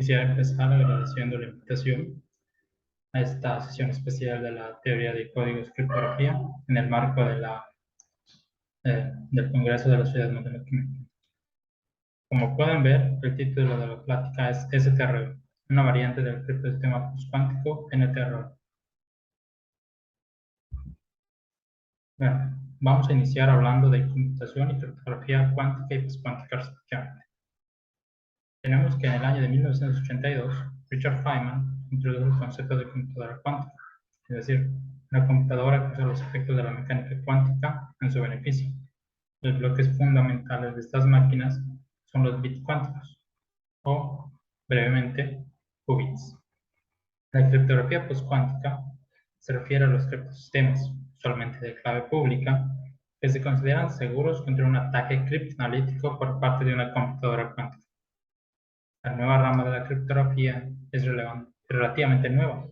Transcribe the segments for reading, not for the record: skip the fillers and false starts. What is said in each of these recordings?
Quisiera empezar agradeciendo la invitación a esta sesión especial de la teoría de códigos y criptografía en el marco del Congreso de la Sociedad Matemática. Como pueden ver, el título de la plática es STRO, una variante del criptosistema postcuántico NTRO. Bueno, vamos a iniciar hablando de computación y criptografía cuántica y postcuántica respectivamente. Tenemos que en el año de 1982, Richard Feynman introdujo el concepto de computadora cuántica, es decir, una computadora que usa los efectos de la mecánica cuántica en su beneficio. Los bloques fundamentales de estas máquinas son los bits cuánticos, o, brevemente, qubits. La criptografía postcuántica se refiere a los criptosistemas, usualmente de clave pública, que se consideran seguros contra un ataque criptoanalítico por parte de una computadora cuántica. La nueva rama de la criptografía es relativamente nueva.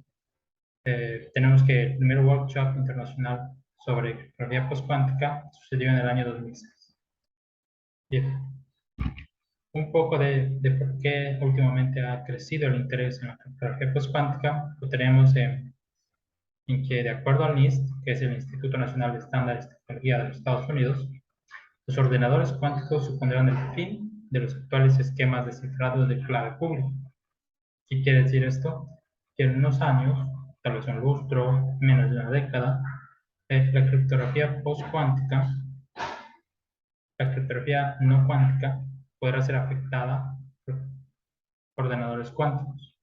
Tenemos que el primer workshop internacional sobre criptografía postcuántica sucedió en el año 2006. Bien, un poco de por qué últimamente ha crecido el interés en la criptografía postcuántica lo tenemos en que, de acuerdo al NIST, que es el Instituto Nacional de Estándares de Tecnología de los Estados Unidos, los ordenadores cuánticos supondrán el fin de los actuales esquemas de cifrado de clave pública. ¿Qué quiere decir esto? Que en unos años, tal vez un lustro, menos de una década, la criptografía postcuántica, la criptografía no cuántica, podrá ser afectada por ordenadores cuánticos.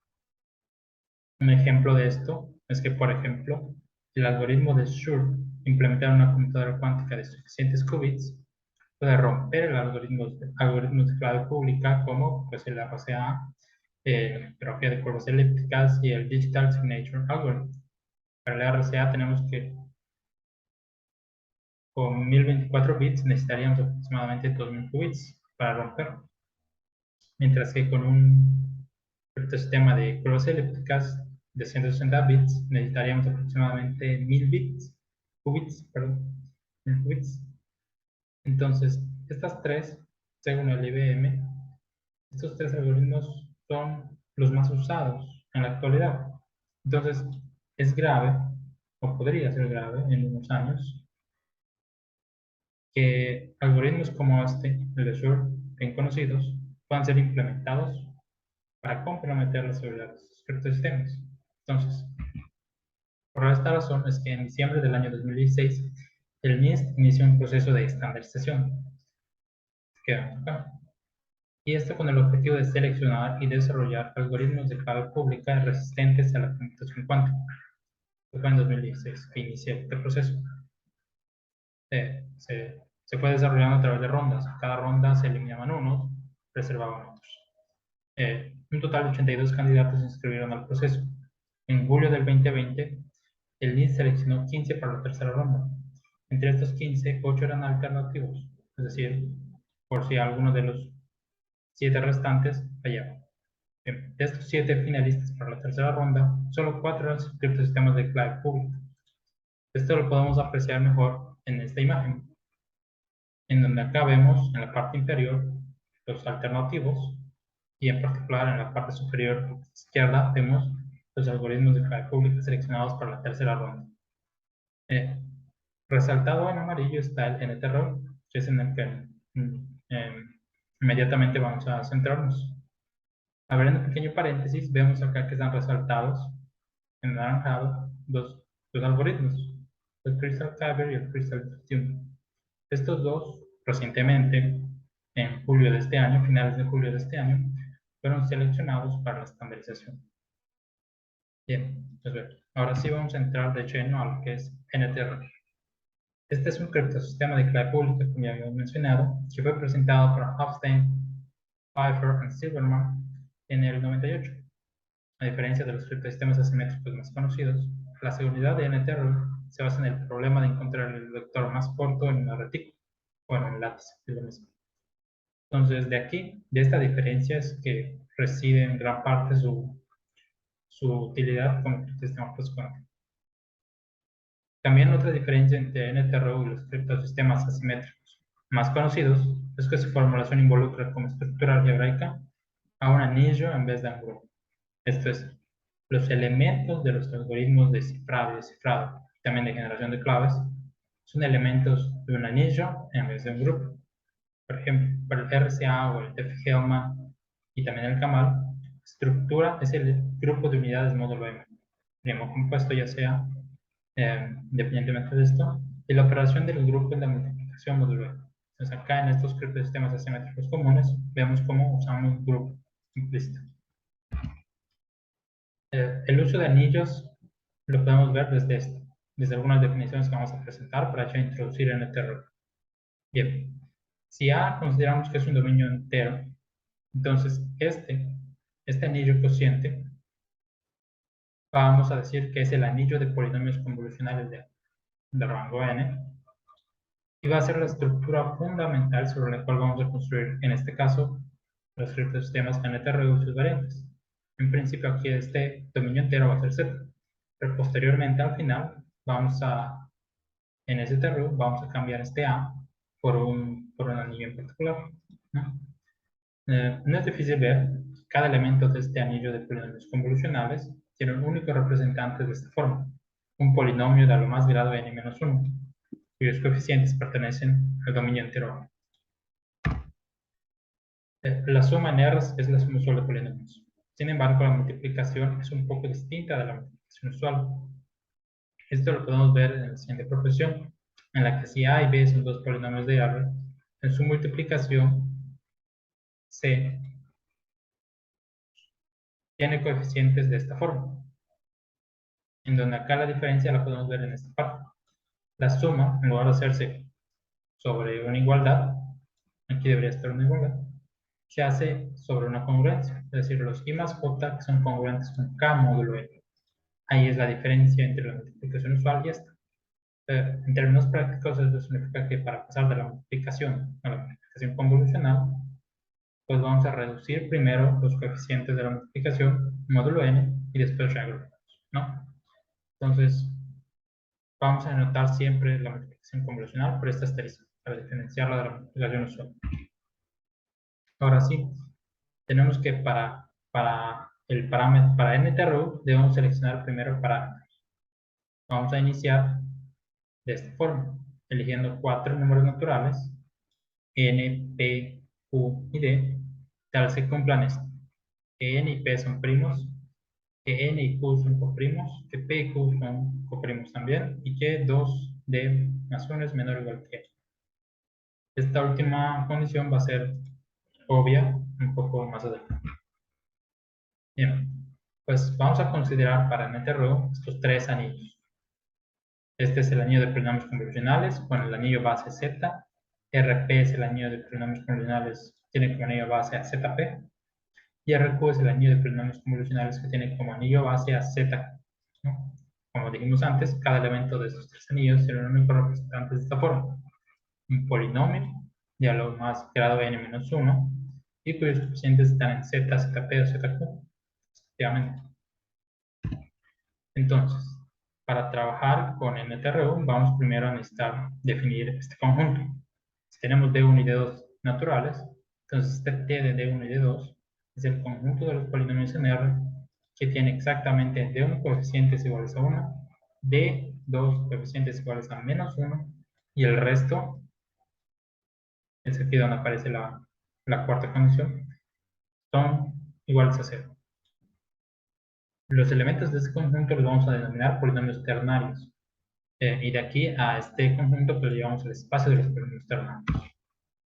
Un ejemplo de esto es que, por ejemplo, el algoritmo de Schur, implementado en una computadora cuántica de suficientes qubits, puede romper el algoritmos de clave pública como pues, el RCA, la criptografía de curvas elípticas y el Digital Signature Algorithm. Para el RCA tenemos que con 1024 bits necesitaríamos aproximadamente 2000 qubits para romperlo. Mientras que con un criptosistema de curvas elípticas de 160 bits necesitaríamos aproximadamente 1000 qubits. Entonces, estas tres, según el IBM, estos tres algoritmos son los más usados en la actualidad. Entonces, es grave, o podría ser grave en unos años, que algoritmos como este, el de Schur, bien conocidos, puedan ser implementados para comprometer la seguridad de estos criptosistemas. Entonces, por esta razón es que en diciembre del año 2016, el NIST inició un proceso de estandarización. Quedamos acá. Y esto con el objetivo de seleccionar y desarrollar algoritmos de clave pública resistentes a la computación cuántica. Fue en 2016 que inicié este proceso. Se fue desarrollando a través de rondas. Cada ronda se eliminaban unos, reservaban otros. Un total de 82 candidatos se inscribieron al proceso. En julio del 2020, el NIST seleccionó 15 para la tercera ronda. Entre estos 15, 8 eran alternativos, es decir, por si alguno de los 7 restantes fallaba. De estos 7 finalistas para la tercera ronda, solo 4 eran criptosistemas de clave pública. Esto lo podemos apreciar mejor en esta imagen, en donde acá vemos en la parte inferior los alternativos y en particular en la parte superior izquierda vemos los algoritmos de clave pública seleccionados para la tercera ronda. Resaltado en amarillo está el NTRO, que es en el que inmediatamente vamos a centrarnos. Abriendo un pequeño paréntesis, vemos acá que están resaltados en anaranjado dos algoritmos, el Crystal Kyber y el Crystal Tune. Estos dos, recientemente, en julio de este año, finales de julio de este año, fueron seleccionados para la estandarización. Bien, pues bueno, ahora sí vamos a entrar de lleno a lo que es NTRO. Este es un criptosistema de clave pública, como ya habíamos mencionado, que fue presentado por Hofstein, Pfeiffer y Silverman en el 98. A diferencia de los criptosistemas asimétricos más conocidos, la seguridad de NTRO se basa en el problema de encontrar el vector más corto en una retícula, o en el lápiz, es lo mismo. Entonces, de esta diferencia es que reside en gran parte su utilidad como criptosistema postcuántico. También otra diferencia entre NTRO y los criptosistemas asimétricos más conocidos es que su formulación involucra como estructura algebraica a un anillo en vez de a un grupo. Esto es, los elementos de los algoritmos de cifrado y descifrado, y también de generación de claves, son elementos de un anillo en vez de un grupo. Por ejemplo, para el RCA o el Diffie-Hellman y también el CAMAL, estructura es el grupo de unidades módulo M, primo compuesto ya sea, independientemente de esto, y la operación del grupo es la multiplicación módulo M. Entonces acá en estos criptosistemas asimétricos comunes, vemos cómo usamos un grupo implícito. El uso de anillos lo podemos ver desde algunas definiciones que vamos a presentar para ya introducir en el terreno. Bien, si A consideramos que es un dominio entero, entonces este anillo cociente, vamos a decir que es el anillo de polinomios convolucionales de rango n, y va a ser la estructura fundamental sobre la cual vamos a construir, en este caso, los criptosistemas NTRU y sus variantes. En principio aquí este dominio entero va a ser Z, pero posteriormente al final en ese TRU vamos a cambiar este A por un anillo en particular, ¿no? No es difícil ver que cada elemento de este anillo de polinomios convolucionales tiene un único representante de esta forma, un polinomio de a lo más grado n-1, cuyos coeficientes pertenecen al dominio entero. La suma en R es la suma usual de polinomios. Sin embargo, la multiplicación es un poco distinta de la multiplicación usual. Esto lo podemos ver en la siguiente proposición, en la que si A y B son dos polinomios de R, en su multiplicación C tiene coeficientes de esta forma, en donde acá la diferencia la podemos ver en esta parte. La suma, en lugar de hacerse sobre una igualdad, aquí debería estar una igualdad, se hace sobre una congruencia, es decir, los I más J que son congruentes con K módulo N. Ahí es la diferencia entre la multiplicación usual y esta. En términos prácticos, eso significa que para pasar de la multiplicación a la multiplicación convolucional, pues vamos a reducir primero los coeficientes de la multiplicación, módulo n, y después reagrupamos, ¿no? Entonces, vamos a anotar siempre la multiplicación convolucional por esta asterisco, para diferenciarla de la multiplicación usual. Ahora sí, tenemos que para el parámetro, para NTRU, debemos seleccionar primero parámetros. Vamos a iniciar de esta forma, eligiendo 4 números naturales, n, p, q y d, tal se cumplan esto, que n y p son primos, que n y q son coprimos, que p y q son coprimos también, y que 2d más 1 es menor o igual que n. Esta última condición va a ser obvia un poco más adelante. Bien, pues vamos a considerar para NTRU estos tres anillos. Este es el anillo de polinomios convolucionales con el anillo base Z. RP es el anillo de polinomios convolucionales, tiene como anillo base a ZP. Y RQ es el anillo de polinomios convolucionales que tiene como anillo base a Z, ¿no? Como dijimos antes, cada elemento de estos tres anillos tiene un único representante de esta forma. Un polinomio de a lo más grado n-1 y cuyos coeficientes están en Z, ZP o ZQ, respectivamente. Entonces, para trabajar con NTRU, vamos primero a necesitar definir este conjunto. Si tenemos D1 y D2 naturales, entonces este T de D1 y D2 es el conjunto de los polinomios en R que tiene exactamente D1 coeficientes iguales a 1, D2 coeficientes iguales a menos 1, y el resto, es aquí donde aparece la cuarta condición, son iguales a 0. Los elementos de este conjunto los vamos a denominar polinomios ternarios. Y de aquí a este conjunto pues le llamamos el espacio de los polinomios ternarios.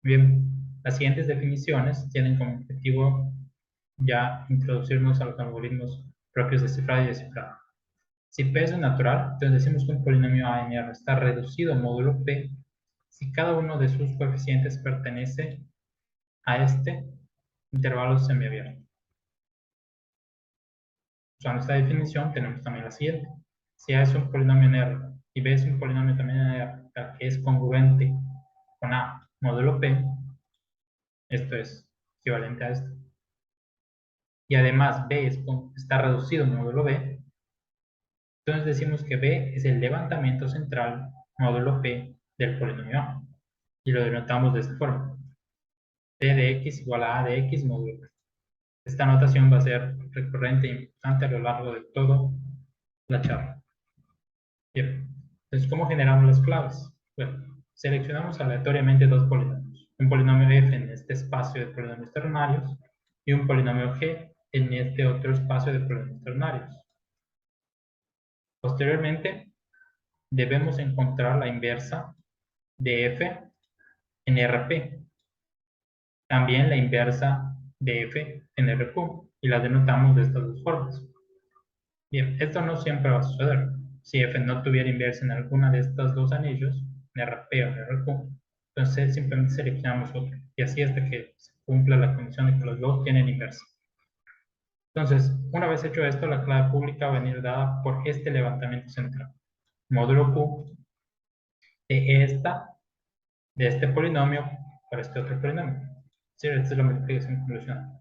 Bien, las siguientes definiciones tienen como objetivo ya introducirnos a los algoritmos propios de cifrado y descifrado. Si P es un natural, entonces decimos que un polinomio A en R está reducido a módulo P si cada uno de sus coeficientes pertenece a este intervalo semiabierto. Usando esta definición tenemos también la siguiente. Si A es un polinomio en R y B es un polinomio también en R que es congruente con A módulo P, esto es equivalente a esto, y además B está reducido a módulo B, entonces decimos que B es el levantamiento central módulo P del polinomio A, y lo denotamos de esta forma. P de X igual a A de X módulo P. Esta notación va a ser recurrente e importante a lo largo de toda la charla. Bien, entonces, ¿cómo generamos las claves? Bueno, seleccionamos aleatoriamente dos polinomios. Un polinomio f en este espacio de polinomios ternarios y un polinomio g en este otro espacio de polinomios ternarios. Posteriormente, debemos encontrar la inversa de f en Rp. También la inversa de f en Rq y la denotamos de estas dos formas. Bien, esto no siempre va a suceder. Si f no tuviera inversa en alguna de estos dos anillos, en Rp o en Rq, entonces simplemente seleccionamos otro. Y así hasta que se cumpla la condición de que los dos tienen inversa. Entonces, una vez hecho esto, la clave pública va a venir dada por este levantamiento central. Módulo Q de este polinomio para este otro polinomio. Sí, esta es la multiplicación convolucional.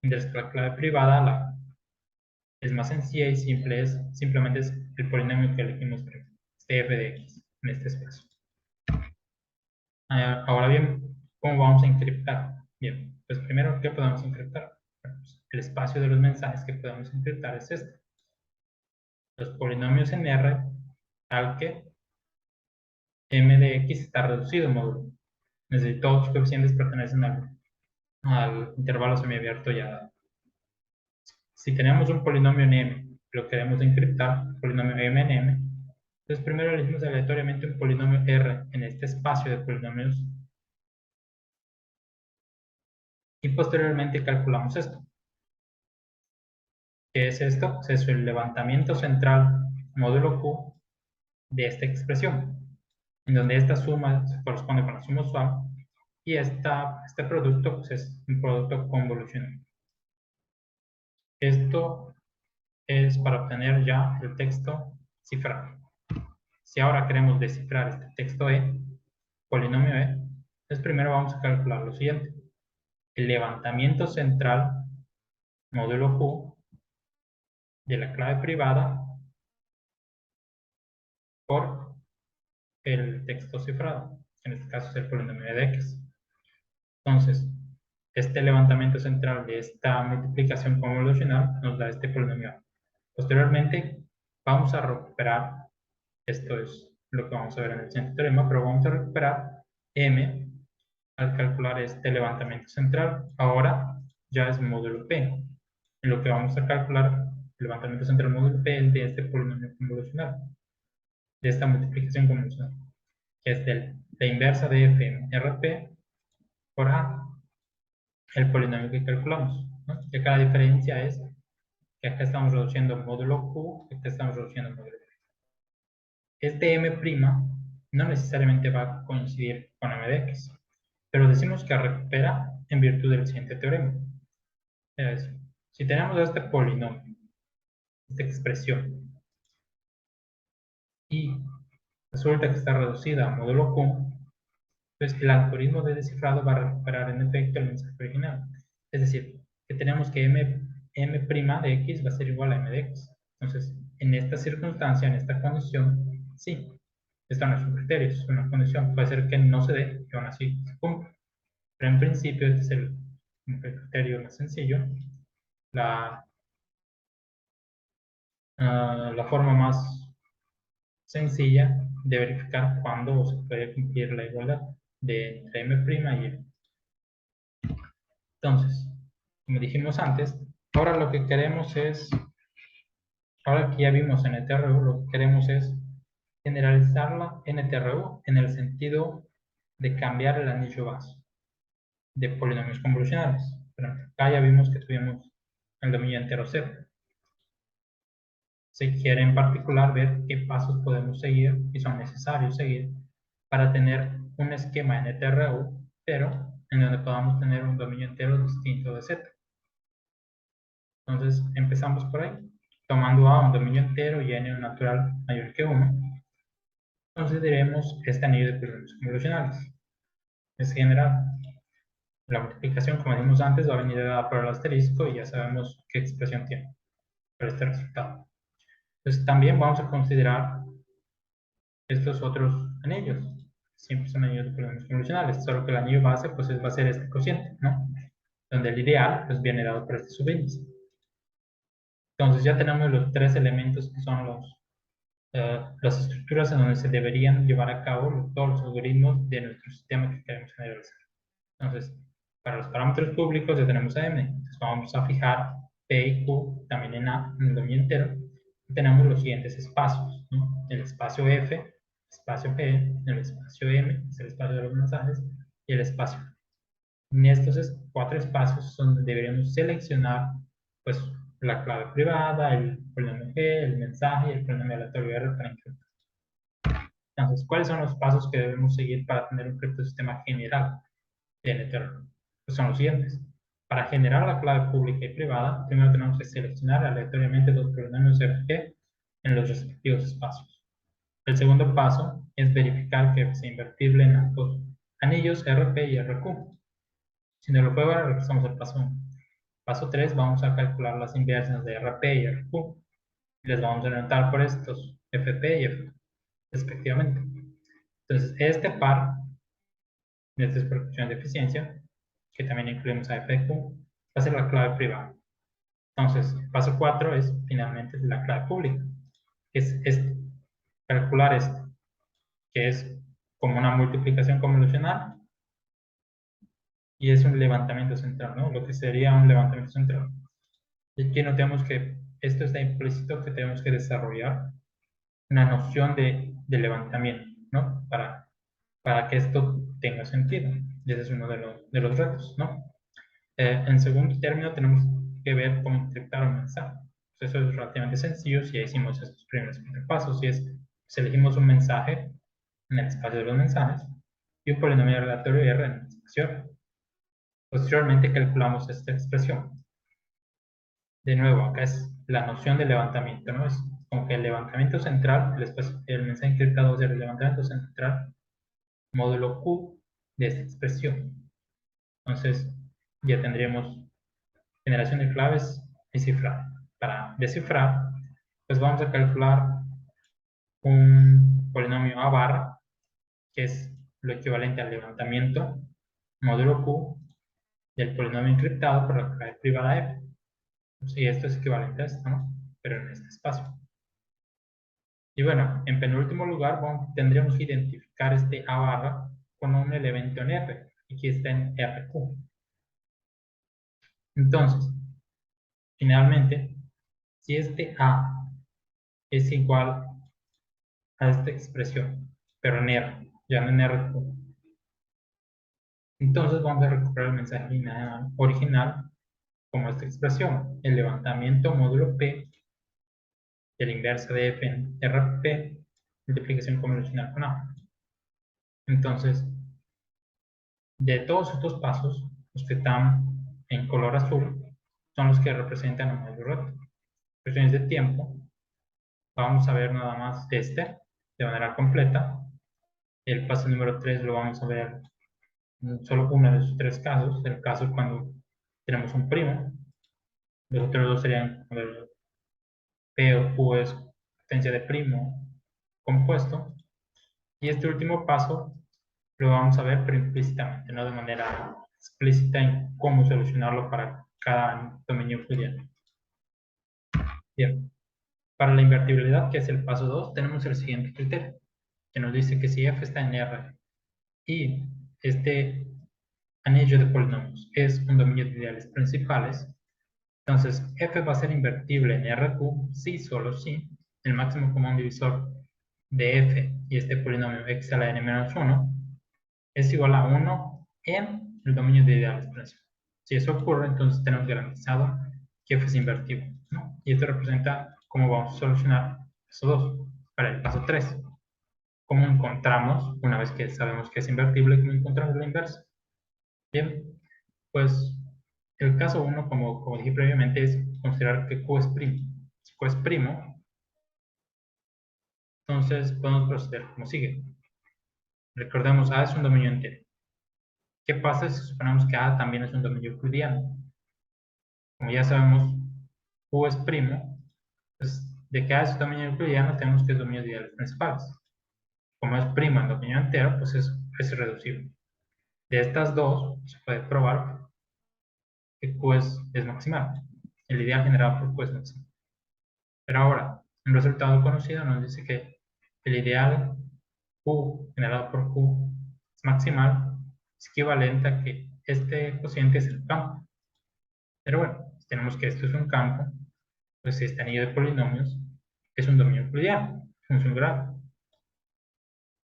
Mientras que la clave privada es más sencilla y simplemente es el polinomio que elegimos primero, este f de x, en este espacio. Ahora bien, ¿cómo vamos a encriptar? Bien, pues primero, ¿qué podemos encriptar? Bueno, pues el espacio de los mensajes que podemos encriptar es este. Los polinomios en R, tal que m de x está reducido módulo. Es decir, todos los coeficientes pertenecen al intervalo semiabierto ya dado. Si tenemos un polinomio en m, lo queremos encriptar, polinomio m en m, entonces primero elegimos aleatoriamente un polinomio r en este espacio de polinomios y posteriormente calculamos esto. ¿Qué es esto? Es el levantamiento central módulo q de esta expresión, en donde esta suma se corresponde con la suma usual y este producto pues, es un producto convolucional. Esto es para obtener ya el texto cifrado. Si ahora queremos descifrar este texto polinomio entonces primero vamos a calcular lo siguiente. El levantamiento central módulo Q de la clave privada por el texto cifrado, que en este caso es el polinomio de x. Entonces, este levantamiento central de esta multiplicación convolucional nos da este polinomio A. Posteriormente, vamos a recuperar, esto es lo que vamos a ver en el siguiente teorema, pero vamos a recuperar m al calcular este levantamiento central. Ahora ya es módulo P. En lo que vamos a calcular el levantamiento central módulo P de este polinomio convolucional, de esta multiplicación convolucional, que es la inversa de f en Rp por A, el polinomio que calculamos, ¿no? Y acá la diferencia es que acá estamos reduciendo módulo Q, acá estamos reduciendo módulo P. Este M' no necesariamente va a coincidir con M de X, pero decimos que recupera en virtud del siguiente teorema. Es decir, si tenemos este polinomio, esta expresión, y resulta que está reducida a módulo Q, pues el algoritmo de descifrado va a recuperar en efecto el mensaje original. Es decir, que tenemos que m' de x va a ser igual a m de x. Entonces, en esta circunstancia, en esta condición, sí. Esto no es un criterio, es una condición. Puede ser que no se dé y aún así se cumpla. Pero en principio, este es el criterio más sencillo. La forma más sencilla de verificar cuándo se puede cumplir la igualdad de entre m' y m. Entonces, como dijimos antes, ahora lo que queremos es, ahora que ya vimos NTRU, lo que queremos es generalizar la NTRU en el sentido de cambiar el anillo base de polinomios convolucionales. Pero acá ya vimos que tuvimos el dominio entero cero. Se quiere en particular ver qué pasos podemos seguir y son necesarios seguir para tener un esquema NTRU, pero en donde podamos tener un dominio entero distinto de Z. Entonces empezamos por ahí, tomando A un dominio entero y N un natural mayor que 1. Entonces diremos este anillo de polinomios convolucionales. Es general. La multiplicación, como dijimos antes, va a venir dada por el asterisco y ya sabemos qué expresión tiene para este resultado. Entonces también vamos a considerar estos otros anillos. Siempre son anillos de polinomios convolucionales, solo que el anillo base pues va a ser este cociente, ¿no? donde el ideal pues viene dado por este subíndice. Entonces ya tenemos los tres elementos que son las estructuras en donde se deberían llevar a cabo todos los algoritmos de nuestro sistema que queremos generalizar. Entonces, para los parámetros públicos ya tenemos a m. Entonces vamos a fijar p y q también en el dominio entero. Y tenemos los siguientes espacios, ¿no? El espacio f, el espacio p, el espacio m, es el espacio de los mensajes, y el espacio. En estos cuatro espacios son donde deberíamos seleccionar pues, la clave privada, el polinomio g, el mensaje y el polinomio aleatorio r para encriptar. Entonces, ¿cuáles son los pasos que debemos seguir para tener un criptosistema general de NTR? Pues son los siguientes. Para generar la clave pública y privada, primero tenemos que seleccionar aleatoriamente los polinomios fg en los respectivos espacios. El segundo paso es verificar que sea invertible en ambos anillos RP y RQ. Si no lo prueba, regresamos al paso 1. Paso 3, vamos a calcular las inversas de RP y RQ. Y les vamos a anotar por estos FP y FQ, respectivamente. Entonces, este par de estas proporciones de eficiencia, que también incluimos a FQ, va a ser la clave privada. Entonces, paso 4 es finalmente la clave pública, que es calcular esto, que es como una multiplicación convolucional y es un levantamiento central, ¿no? Lo que sería un levantamiento central. Y aquí notemos que esto está implícito que tenemos que desarrollar una noción de levantamiento, ¿no? Para que esto tenga sentido. Y ese es uno de los retos, ¿no? En segundo término, tenemos que ver cómo encriptar un mensaje. Pues eso es relativamente sencillo si ya hicimos estos primeros cuatro pasos. Si pues elegimos un mensaje en el espacio de los mensajes y un polinomio aleatorio R en el espacio R. Posteriormente calculamos esta expresión. De nuevo, acá es la noción de levantamiento, ¿no? Es como que el levantamiento central, el mensaje encriptado es el levantamiento central, módulo Q de esta expresión. Entonces, ya tendríamos generación de claves y cifrado. Para descifrar, pues vamos a calcular un polinomio A barra, que es lo equivalente al levantamiento, módulo Q, del polinomio encriptado por la clave privada F. Y esto es equivalente a esto, ¿no? Pero en este espacio. Y bueno, en penúltimo lugar, tendríamos que identificar este A barra con un elemento en R, y que está en RQ. Entonces, finalmente, si este A es igual a esta expresión, pero en R, ya no en RQ, entonces vamos a recuperar el mensaje original como esta expresión, el levantamiento módulo P, el inverso de F en RP, multiplicación convolucional con A. Entonces, de todos estos pasos, los que están en color azul son los que representan un mayor reto. Cuestiones de tiempo, vamos a ver nada más este de manera completa. El paso número 3 lo vamos a ver en solo uno de esos tres casos. El caso cuando tenemos un primo. Los otros dos serían cuando P o Q es potencia de primo compuesto. Y este último paso lo vamos a ver, pero implícitamente, no de manera explícita en cómo solucionarlo para cada dominio euclidiano. Bien, para la invertibilidad, que es el paso 2, tenemos el siguiente criterio, que nos dice que si f está en R y este anillo de polinomios es un dominio de ideales principales, entonces f va a ser invertible en RQ si, solo si, el máximo común divisor de f y este polinomio x a la n-1 es igual a 1 en el dominio de ideales principales. Si eso ocurre, entonces tenemos garantizado que f es invertible, ¿no? Y esto representa cómo vamos a solucionar paso 2. Para el paso 3, ¿cómo encontramos, una vez que sabemos que es invertible, cómo encontramos la inversa? Bien, pues el caso 1, como dije previamente, es considerar que Q es primo. Si Q es primo, entonces podemos proceder como sigue. Recordemos, A es un dominio entero. ¿Qué pasa si suponemos que A también es un dominio euclidiano? Como ya sabemos, Q es primo, pues de que A es un dominio euclidiano tenemos que es dominio de ideales principales. Como es primo en dominio entero, pues es reducible. De estas dos se puede probar que Q es maximal. El ideal generado por Q es maximal. Pero ahora, un resultado conocido nos dice que el ideal Q generado por Q es maximal, es equivalente a que este cociente es el campo. Pero bueno, si tenemos que esto es un campo, pues este anillo de polinomios es un dominio euclidiano, función grado.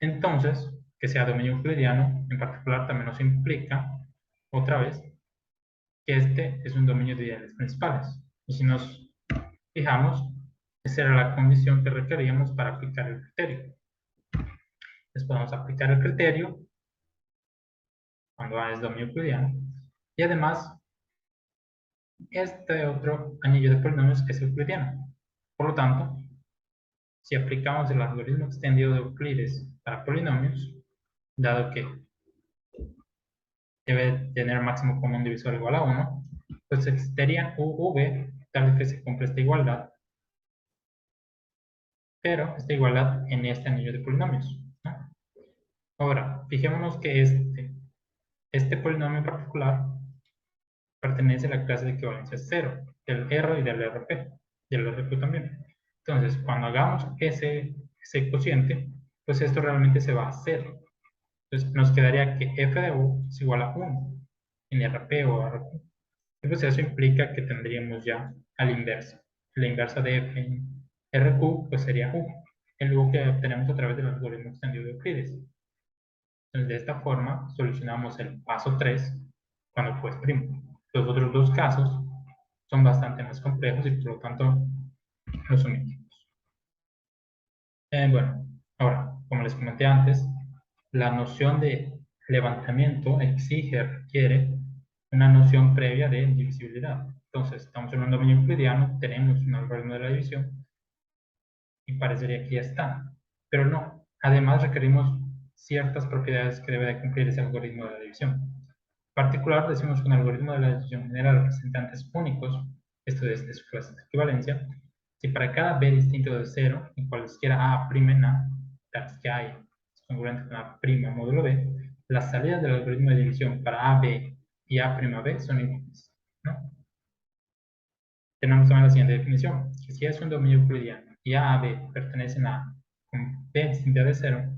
Entonces, que sea dominio euclidiano, en particular, también nos implica, otra vez, que este es un dominio de ideales principales. Y si nos fijamos, esa era la condición que requeríamos para aplicar el criterio. Entonces podemos aplicar el criterio cuando A es dominio euclidiano. Y además, este otro anillo de polinomios es euclidiano. Por lo tanto, si aplicamos el algoritmo extendido de Euclides para polinomios, dado que debe tener máximo común divisor igual a 1, pues existiría UV tal que se cumpla esta igualdad, pero esta igualdad en este anillo de polinomios, ¿no? Ahora, fijémonos que este polinomio en particular pertenece a la clase de equivalencia 0, del R y del RP, del RQ también. Entonces, cuando hagamos ese cociente, pues esto realmente se va a hacer. Entonces, nos quedaría que f de u es igual a 1 en RP o RQ. Y pues eso implica que tendríamos ya al inverso. La inversa de f en RQ pues sería u, el u que obtenemos a través del algoritmo extendido de Euclides. Entonces, de esta forma, solucionamos el paso 3 cuando fue primo. Los otros dos casos son bastante más complejos y por lo tanto los omitimos. Bueno, ahora, como les comenté antes, la noción de levantamiento exige, requiere una noción previa de divisibilidad. Entonces, estamos en un dominio euclidiano, tenemos un algoritmo de la división y parecería que ya está. Pero no, además requerimos ciertas propiedades que debe de cumplir ese algoritmo de la división. En particular, decimos que un algoritmo de la división genera representantes únicos, esto es de su clase de equivalencia, si para cada b distinto de 0 y cualesquiera a' en a, tal que a es congruente con a' módulo b, las salidas del algoritmo de división para a, b y a', b son iguales, ¿no? Tenemos también la siguiente definición, que si es un dominio euclidiano y a, b pertenecen a con b distinta de 0,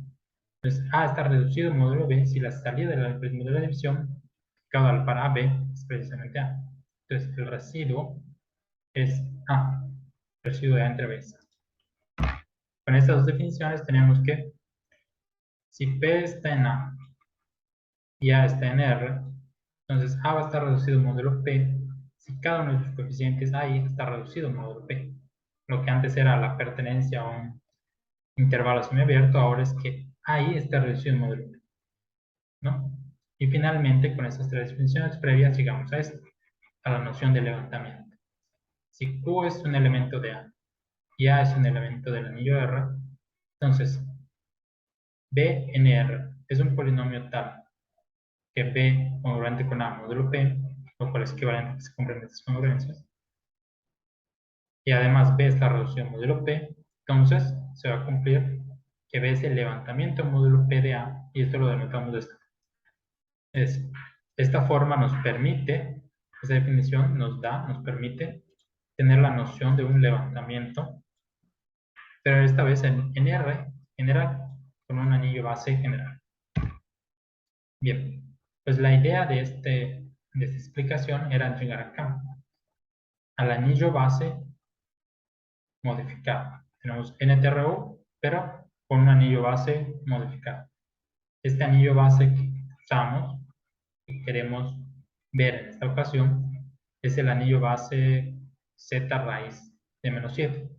pues a está reducido módulo b si la salida del algoritmo de la división caudal para b es precisamente a. Entonces el residuo es a, el residuo de a entre b. Con estas dos definiciones tenemos que si p está en a y a está en r, entonces a va a estar reducido módulo p si cada uno de sus coeficientes a y está reducido módulo p. Lo que antes era la pertenencia a un intervalo semiabierto, ahora es que ahí está reducido módulo p, ¿no? Y finalmente, con estas tres definiciones previas, llegamos a esto, a la noción de levantamiento. Si Q es un elemento de A y A es un elemento del anillo R, entonces B en R es un polinomio tal que B congruente con A módulo P, lo cual es equivalente a que se cumplen estas congruencias, y además B está reducido a módulo P, entonces se va a cumplir que B es el levantamiento módulo P de A, y esto lo denotamos de esta forma. Esta forma nos permite, esa definición nos permite tener la noción de un levantamiento, pero esta vez en R general, con un anillo base general. Bien, pues la idea de esta explicación era llegar acá, al anillo base modificado. Tenemos NTRU, pero con un anillo base modificado. Este anillo base que usamos y queremos ver en esta ocasión es el anillo base z raíz de menos 7.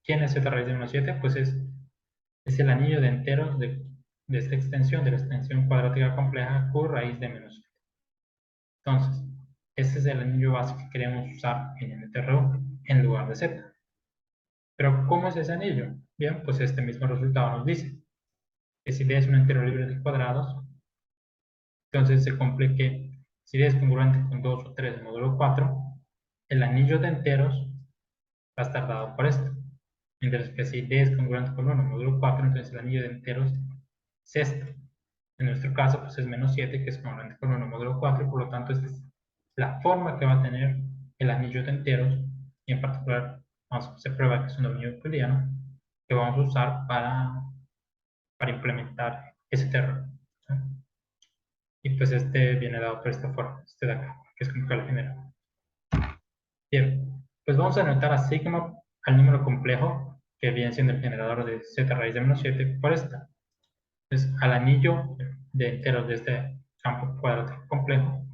¿Quién es z raíz de menos 7? Pues es el anillo de enteros de esta extensión, de la extensión cuadrática compleja q raíz de menos 7. Entonces, ese es el anillo base que queremos usar en el NTRU en lugar de z. Pero, ¿cómo es ese anillo? Bien, pues este mismo resultado nos dice que si D es un entero libre de cuadrados, entonces se cumple que si D es congruente con 2 o 3 módulo 4, el anillo de enteros va a estar dado por esto. Mientras que si D es congruente con 1 módulo 4, entonces el anillo de enteros es esto. En nuestro caso, pues es menos 7, que es congruente con 1 módulo 4, y por lo tanto este es la forma que va a tener el anillo de enteros, y en particular se prueba que es un dominio euclidiano, que vamos a usar para implementar ese terreno. ¿Sí? Y pues este viene dado por esta forma, este de acá, que es como que la general. Bien, pues vamos a anotar a sigma al número complejo, que viene siendo el generador de z raíz de menos 7, por esta. Entonces, al anillo de enteros de este campo cuadrático complejo,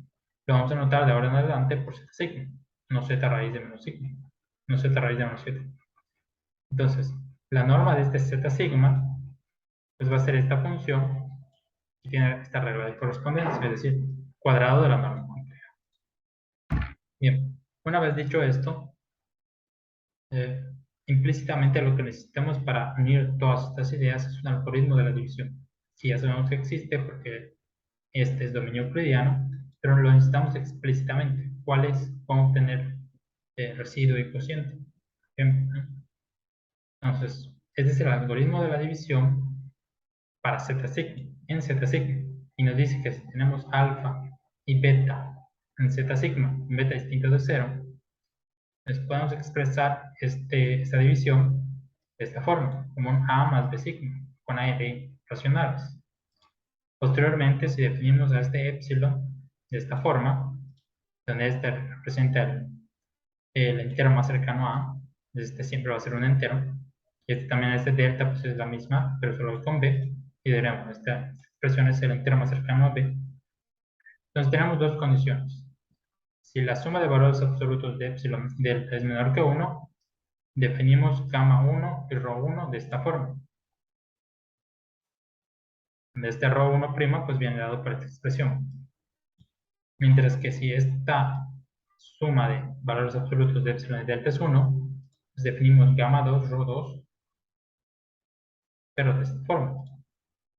lo vamos a anotar de ahora en adelante por z sigma, no z raíz de menos sigma, no z raíz de menos 7. Entonces, la norma de este z sigma, pues va a ser esta función que tiene esta regla de correspondencia, es decir, cuadrado de la norma compleja. Bien, una vez dicho esto, implícitamente lo que necesitamos para unir todas estas ideas es un algoritmo de la división. Sí, ya sabemos que existe porque este es dominio euclidiano, pero lo necesitamos explícitamente. ¿Cuál es? Cómo obtener residuo y cociente. Entonces, este es el algoritmo de la división para z sigma, en z sigma. Y nos dice que si tenemos alfa y beta en z sigma, beta distinto de 0, entonces podemos expresar esta división de esta forma, como un A más B sigma, con A y B racionales. Posteriormente, si definimos a este epsilon de esta forma, donde este representa el entero más cercano a, este siempre va a ser un entero, y este también este delta pues es la misma, pero solo con B, y diremos, esta expresión es el entero más cercano a B. Entonces tenemos dos condiciones. Si la suma de valores absolutos de epsilon delta es menor que 1, definimos gamma 1 y rho 1 de esta forma. De este rho 1' pues viene dado por esta expresión. Mientras que si esta suma de valores absolutos de epsilon y delta es 1, pues definimos gamma 2, rho 2, pero de esta forma.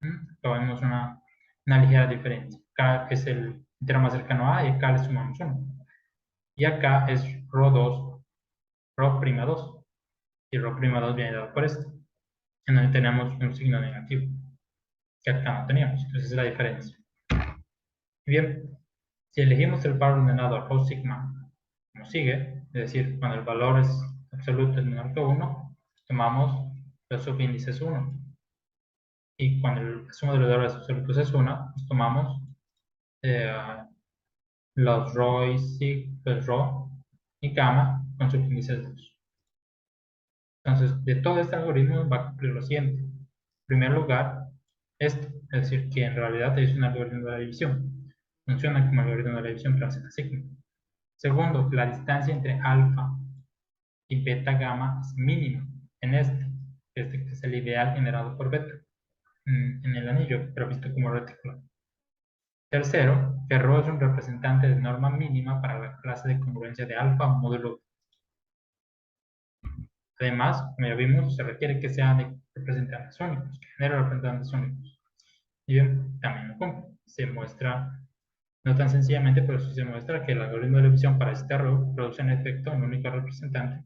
Acá vemos una ligera diferencia. Acá es el entero más cercano a y acá le sumamos 1. Y acá es rho 2, rho' 2. Y rho' 2 viene dado por esto, en donde tenemos un signo negativo, que acá no teníamos. Entonces es la diferencia. Bien, si elegimos el par ordenado rho sigma como sigue, es decir, cuando el valor es absoluto es menor que 1, tomamos los subíndices 1. Y cuando la suma de los valores absolutos es 1, pues tomamos los rho y pues rho y gamma con subíndices 2. Entonces, de todo este algoritmo va a cumplir lo siguiente. En primer lugar, esto, es decir, que en realidad es un algoritmo de la división. Funciona como algoritmo de la división para z sigma. Segundo, la distancia entre alfa y beta gamma es mínima en este que es el ideal generado por beta en el anillo, pero visto como retículo. Tercero, que rho es un representante de norma mínima para la clase de congruencia de alfa módulo. Además, como ya vimos, se requiere que sean de representantes únicos, que generen representantes únicos. Y bien, también lo cumple. Se muestra, no tan sencillamente, pero sí se muestra que el algoritmo de división para este rho produce en efecto un único representante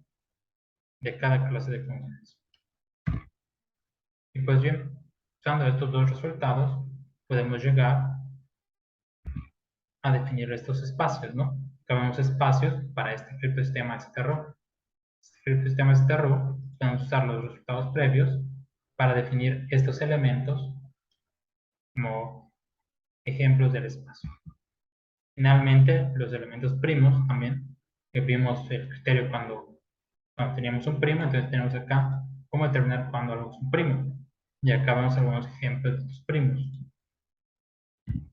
de cada clase de congruencia. Y pues bien, usando estos dos resultados, podemos llegar a definir estos espacios, ¿no? Tenemos espacios para este criptosistema STRO. Este criptosistema STRO, podemos usar los resultados previos para definir estos elementos como ejemplos del espacio. Finalmente, los elementos primos también, que vimos el criterio cuando teníamos un primo, entonces tenemos acá cómo determinar cuando algo es un primo. Y acá vemos algunos ejemplos de estos primos.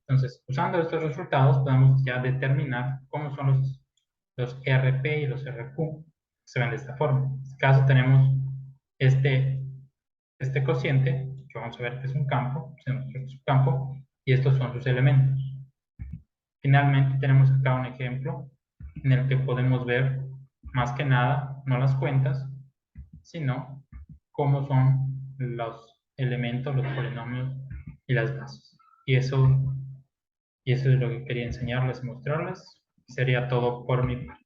Entonces, usando estos resultados, podemos ya determinar cómo son los RP y los RQ, que se ven de esta forma. En este caso tenemos este cociente, que vamos a ver que es un campo, y estos son sus elementos. Finalmente tenemos acá un ejemplo en el que podemos ver, más que nada, no las cuentas, sino cómo son los elementos, los polinomios y las bases. Y eso es lo que quería enseñarles y mostrarles. Sería todo por mi parte.